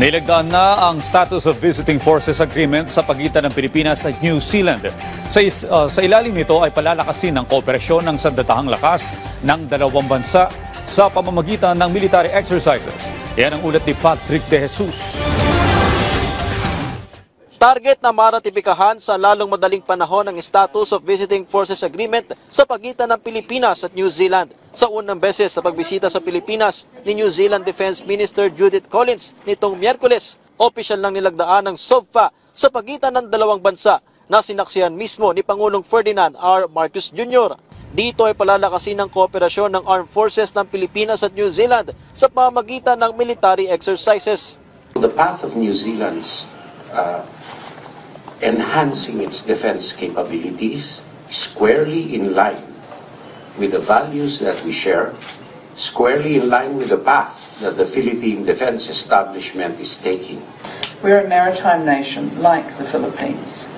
Nailagdaan na ang Status of Visiting Forces Agreement sa pagitan ng Pilipinas at New Zealand. Sa ilalim nito ay palalakasin ang kooperasyon ng sandatahang lakas ng dalawang bansa sa pamamagitan ng military exercises. Yan ang ulat ni Patrick De Jesus. Target na maratipikahan sa lalong madaling panahon ang Status of Visiting Forces Agreement sa pagitan ng Pilipinas at New Zealand. Sa unang beses sa pagbisita sa Pilipinas ni New Zealand Defense Minister Judith Collins nitong Miyerkules, opisyal nang nilagdaan ng SOVFA sa pagitan ng dalawang bansa na sinaksihan mismo ni Pangulong Ferdinand R. Marcos Jr. Dito ay palalakasin ang kooperasyon ng Armed Forces ng Pilipinas at New Zealand sa pamamagitan ng military exercises. The path of New Zealand's enhancing its defense capabilities squarely in line with the values that we share, squarely in line with the path that the Philippine Defense Establishment is taking. We're a maritime nation like the Philippines.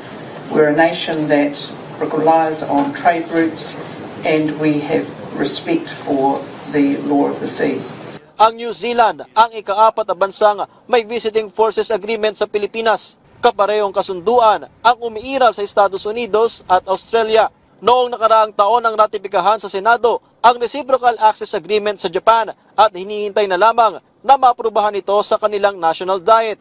We're a nation that relies on trade routes and we have respect for the law of the sea. Ang New Zealand ang ika-4 na bansang may visiting forces agreement sa Pilipinas. Kaparehong kasunduan ang umiiral sa Estados Unidos at Australia. Noong nakaraang taon ang ratipikahan sa Senado ang Reciprocal Access Agreement sa Japan at hinihintay na lamang na maaprubahan ito sa kanilang national diet.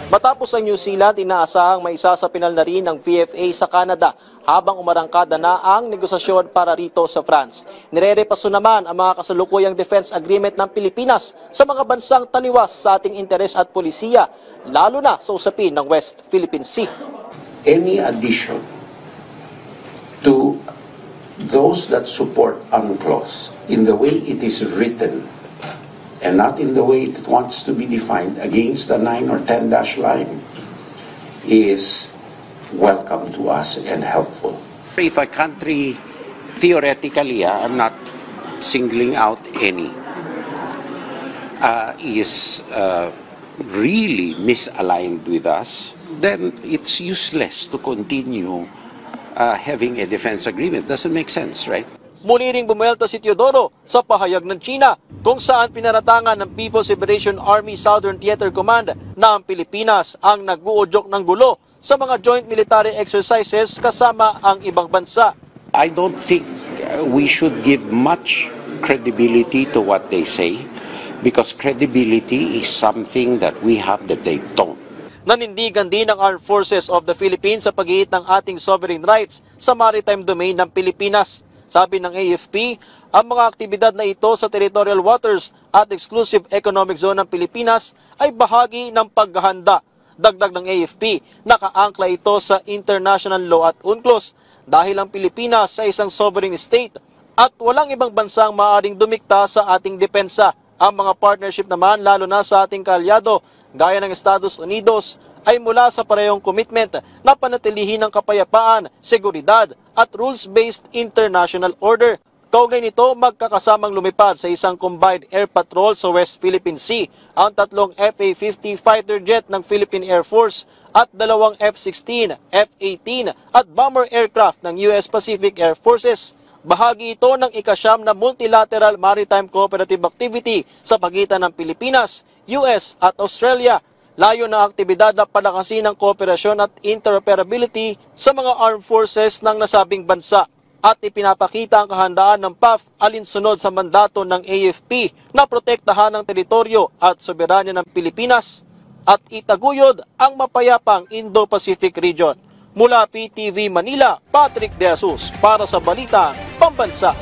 Matapos ang New Zealand, inaasahang may isasapinal na rin ng PFA sa Canada habang umarangkada na ang negosasyon para rito sa France. Nirerepaso naman ang mga kasalukuyang defense agreement ng Pilipinas sa mga bansang taliwas sa ating interes at polisiya, lalo na sa usapin ng West Philippine Sea. Any addition to those that support UNCLOS in the way it is written and not in the way it wants to be defined against the 9 or 10 dash line is welcome to us and helpful. If a country, theoretically, I'm not singling out any, is really misaligned with us, then it's useless to continue having a defense agreement. Doesn't make sense, right? Muli ring bumuelta si Teodoro sa pahayag ng China kung saan pinaratangan ng People's Liberation Army Southern Theater Command na ang Pilipinas ang nag-uudyok ng gulo sa mga joint military exercises kasama ang ibang bansa. I don't think we should give much credibility to what they say because credibility is something that we have that they don't. Nanindigan din ng Armed Forces of the Philippines sa pag-iit ng ating sovereign rights sa maritime domain ng Pilipinas. Sabi ng AFP, ang mga aktibidad na ito sa territorial waters at exclusive economic zone ng Pilipinas ay bahagi ng paghahanda. Dagdag ng AFP, nakaangkla ito sa international law at UNCLOS dahil ang Pilipinas ay isang sovereign state at walang ibang bansang maaaring dumikta sa ating depensa. Ang mga partnership naman, lalo na sa ating kaalyado, gaya ng Estados Unidos, ay mula sa parehong commitment na panatilihin ang kapayapaan, seguridad at rules-based international order. Kaugnay nito, magkakasamang lumipad sa isang combined air patrol sa West Philippine Sea ang 3 FA-50 fighter jet ng Philippine Air Force at 2 F-16, F-18 at bomber aircraft ng US Pacific Air Forces. Bahagi ito ng ika-9 na multilateral maritime cooperative activity sa pagitan ng Pilipinas, US at Australia. Layo ng aktibidad na palakasin ang kooperasyon at interoperability sa mga armed forces ng nasabing bansa at ipinapakita ang kahandaan ng PAF alinsunod sa mandato ng AFP na protektahan ang teritoryo at soberanya ng Pilipinas at itaguyod ang mapayapang Indo-Pacific region. Mula PTV Manila, Patrick De Jesus para sa Balitang Pambansa.